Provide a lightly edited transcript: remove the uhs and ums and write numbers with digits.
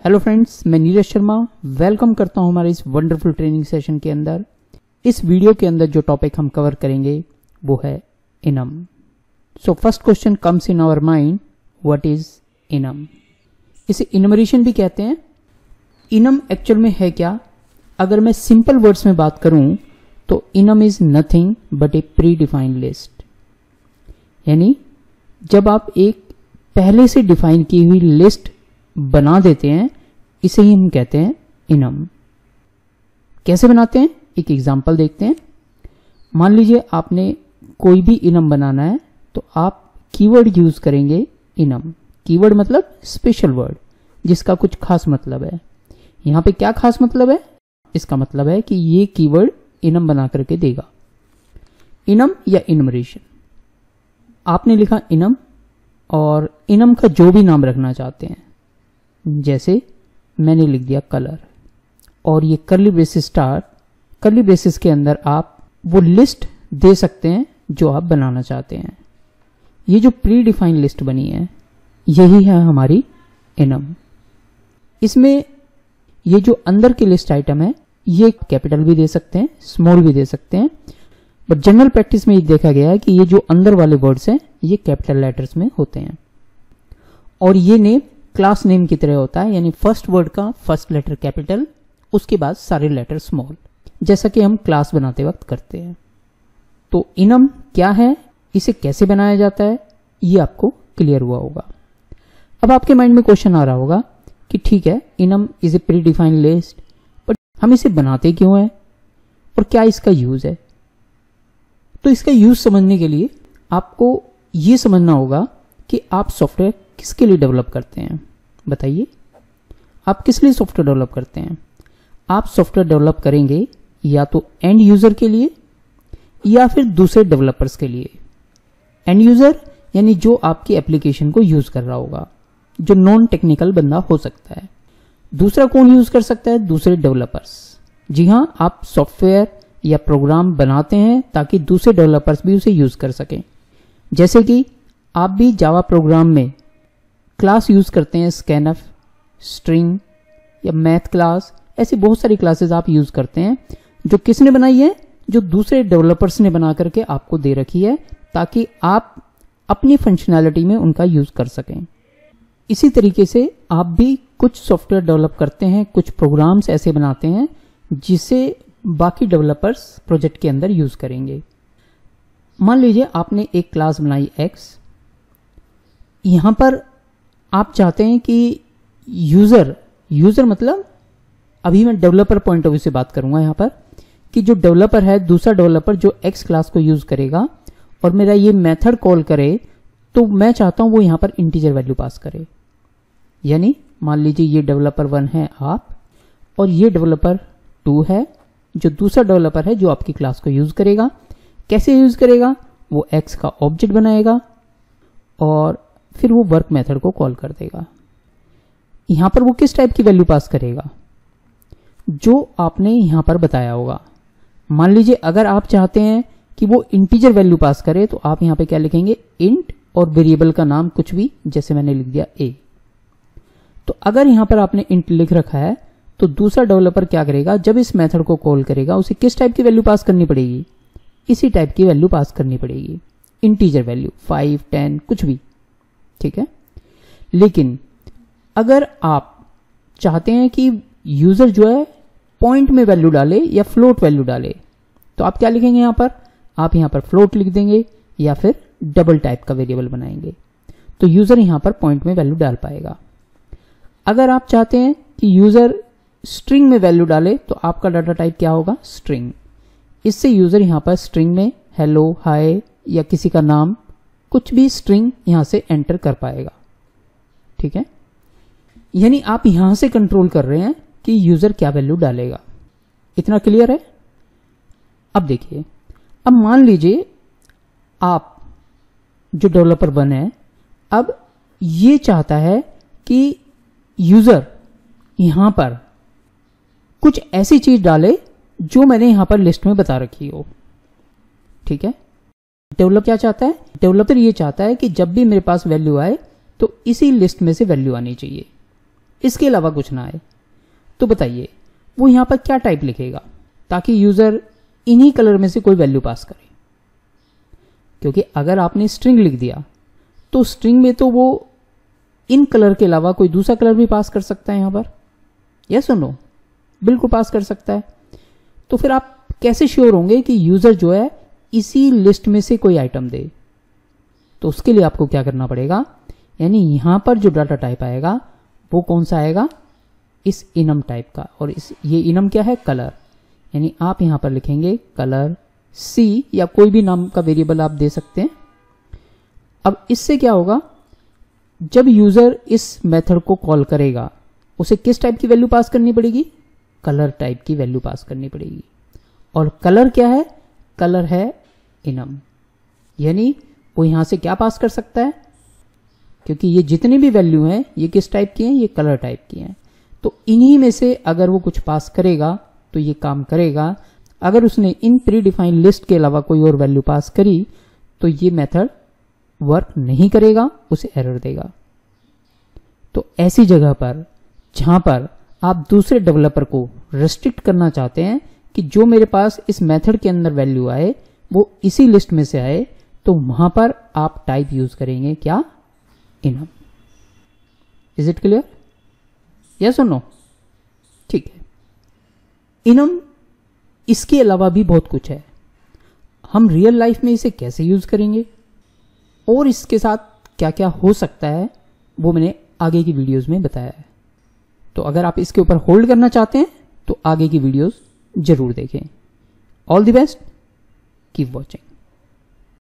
Hello friends, मैं Neeraj Sharma welcome करता हूं हमारे इस वंडरफुल ट्रेनिंग सेशन के अंदर। इस वीडियो के अंदर जो टॉपिक हम कवर करेंगे वो है enum. So first question comes in our mind, what is enum? इसे इनमरेशन भी कहते हैं। इनम एक्चुअल में है क्या? अगर मैं सिंपल वर्ड्स में बात करूं तो enum is nothing but A pre defined list. यानी जब आप एक पहले से डिफाइन की हुई लिस्ट बना देते हैं, इसे ही हम कहते हैं इनम। कैसे बनाते हैं, एक एग्जांपल देखते हैं। मान लीजिए आपने कोई भी इनम बनाना है तो आप कीवर्ड यूज करेंगे इनम। कीवर्ड मतलब स्पेशल वर्ड जिसका कुछ खास मतलब है। यहां पे क्या खास मतलब है? इसका मतलब है कि ये कीवर्ड इनम बना करके देगा। इनम या इनमरेशन, आपने लिखा इनम और इनम का जो भी नाम रखना चाहते हैं, जैसे मैंने लिख दिया कलर और ये curly braces start. Curly braces के अंदर आप वो लिस्ट दे सकते हैं जो आप बनाना चाहते हैं। ये जो प्री डिफाइंड लिस्ट बनी है यही है हमारी इनम। इसमें ये जो अंदर की लिस्ट आइटम है ये कैपिटल भी दे सकते हैं, स्मॉल भी दे सकते हैं, बट जनरल प्रैक्टिस में ये देखा गया है कि ये जो अंदर वाले वर्ड्स हैं ये कैपिटल लेटर्स में होते हैं। और ये नेम क्लास नेम की तरह होता है, यानी फर्स्ट वर्ड का फर्स्ट लेटर कैपिटल, उसके बाद सारे लेटर स्मॉल, जैसा कि हम क्लास बनाते वक्त करते हैं। तो इनम क्या है, इसे कैसे बनाया जाता है, ये आपको क्लियर हुआ होगा। अब आपके माइंड में क्वेश्चन आ रहा होगा कि ठीक है, enum is a pre defined list, but हम इसे बनाते क्यों हैं और क्या इसका यूज है? तो इसका यूज समझने के लिए आपको ये समझना होगा कि आप सॉफ्टवेयर किसके लिए डेवलप करते हैं। बताइए, आप किस लिए सॉफ्टवेयर डेवलप करते हैं? आप सॉफ्टवेयर डेवलप करेंगे या तो एंड यूजर के लिए या फिर दूसरे डेवलपर्स के लिए। एंड यूजर यानी जो आपकी एप्लीकेशन को यूज कर रहा होगा, जो नॉन टेक्निकल बंदा हो सकता है। दूसरा कौन यूज कर सकता है? दूसरे डेवलपर्स। जी हां, आप सॉफ्टवेयर या प्रोग्राम बनाते हैं ताकि दूसरे डेवलपर्स भी उसे यूज कर सकें। जैसे कि आप भी जावा प्रोग्राम में क्लास यूज करते हैं, स्कैनफ, स्ट्रिंग या मैथ क्लास, ऐसी बहुत सारी क्लासेस आप यूज करते हैं जो किसने बनाई है? जो दूसरे डेवलपर्स ने बना करके आपको दे रखी है ताकि आप अपनी फंक्शनैलिटी में उनका यूज कर सकें। इसी तरीके से आप भी कुछ सॉफ्टवेयर डेवलप करते हैं, कुछ प्रोग्राम्स ऐसे बनाते हैं जिसे बाकी डेवलपर्स प्रोजेक्ट के अंदर यूज करेंगे। मान लीजिए आपने एक क्लास बनाई X। यहां पर आप चाहते हैं कि यूजर मतलब अभी मैं डेवलपर पॉइंट ऑफ व्यू से बात करूंगा यहां पर, कि जो डेवलपर है, दूसरा डेवलपर जो X क्लास को यूज करेगा और मेरा ये मेथड कॉल करे, तो मैं चाहता हूं वो यहां पर इंटीजर वैल्यू पास करे। यानी मान लीजिए ये डेवलपर 1 है आप और ये डेवलपर 2 है जो दूसरा डेवलपर है जो आपकी क्लास को यूज करेगा। कैसे यूज करेगा? वो X का ऑब्जेक्ट बनाएगा और फिर वो वर्क मेथड को कॉल कर देगा। यहां पर वो किस टाइप की वैल्यू पास करेगा? जो आपने यहां पर बताया होगा। मान लीजिए अगर आप चाहते हैं कि वो इंटीजर वैल्यू पास करे तो आप यहां पे क्या लिखेंगे? इंट और वेरिएबल का नाम कुछ भी, जैसे मैंने लिख दिया a। तो अगर यहां पर आपने इंट लिख रखा है तो दूसरा डेवलपर क्या करेगा? जब इस मेथड को कॉल करेगा उसे किस टाइप की वैल्यू पास करनी पड़ेगी? इसी टाइप की वैल्यू पास करनी पड़ेगी, इंटीजर वैल्यू 5, 10 कुछ भी, ठीक है। लेकिन अगर आप चाहते हैं कि यूजर जो है पॉइंट में वैल्यू डाले या फ्लोट वैल्यू डाले, तो आप क्या लिखेंगे यहां पर? आप यहां पर फ्लोट लिख देंगे या फिर डबल टाइप का वेरिएबल बनाएंगे, तो यूजर यहां पर पॉइंट में वैल्यू डाल पाएगा। अगर आप चाहते हैं कि यूजर स्ट्रिंग में वैल्यू डाले तो आपका डाटा टाइप क्या होगा? स्ट्रिंग। इससे यूजर यहां पर स्ट्रिंग में हेलो, हाय या किसी का नाम, कुछ भी स्ट्रिंग यहां से एंटर कर पाएगा, ठीक है। यानी आप यहां से कंट्रोल कर रहे हैं कि यूजर क्या वैल्यू डालेगा। इतना क्लियर है? अब देखिए, अब मान लीजिए आप जो डेवलपर 1 है, अब ये चाहता है कि यूजर यहां पर कुछ ऐसी चीज डाले जो मैंने यहां पर लिस्ट में बता रखी हो, ठीक है। डेवलपर क्या चाहता है? डेवलपर ये चाहता है कि जब भी मेरे पास वैल्यू आए तो इसी लिस्ट में से वैल्यू आनी चाहिए। इसके अलावा कुछ ना आए, तो बताइए वो यहां पर क्या टाइप लिखेगा ताकि यूजर इन्हीं कलर में से कोई वैल्यू पास करे। क्योंकि अगर आपने स्ट्रिंग लिख दिया तो स्ट्रिंग में तो वो इन कलर के अलावा कोई दूसरा कलर भी पास कर सकता है यहां पर, यस और नो? बिल्कुल पास कर सकता है। तो फिर आप कैसे श्योर होंगे कि यूजर जो है इसी लिस्ट में से कोई आइटम दे? तो उसके लिए आपको क्या करना पड़ेगा, यानी यहां पर जो डाटा टाइप आएगा वो कौन सा आएगा, इस इनम टाइप का। और ये इनम क्या है, कलर। यानी आप यहां पर लिखेंगे कलर सी, या कोई भी नाम का वेरिएबल आप दे सकते हैं। अब इससे क्या होगा, जब यूजर इस मेथड को कॉल करेगा उसे किस टाइप की वैल्यू पास करनी पड़ेगी, कलर टाइप की वैल्यू पास करनी पड़ेगी। और कलर क्या है, कलर है इनम। यानी वो यहां से क्या पास कर सकता है, क्योंकि ये जितनी भी वैल्यू हैं ये किस टाइप की हैं, ये कलर टाइप की हैं। तो इन्हीं में से अगर वो कुछ पास करेगा तो ये काम करेगा। अगर उसने इन प्री डिफाइंड लिस्ट के अलावा कोई और वैल्यू पास करी तो ये मेथड वर्क नहीं करेगा, उसे एरर देगा। तो ऐसी जगह पर जहां पर आप दूसरे डेवलपर को रेस्ट्रिक्ट करना चाहते हैं कि जो मेरे पास इस मेथड के अंदर वैल्यू आए वो इसी लिस्ट में से आए, तो वहां पर आप टाइप यूज करेंगे क्या, enum. Is it clear, yes और नो? ठीक है। इनम इसके अलावा भी बहुत कुछ है। हम रियल लाइफ में इसे कैसे यूज करेंगे और इसके साथ क्या क्या हो सकता है वो मैंने आगे की वीडियोस में बताया है। तो अगर आप इसके ऊपर होल्ड करना चाहते हैं तो आगे की वीडियोस जरूर देखें। All the best, keep watching.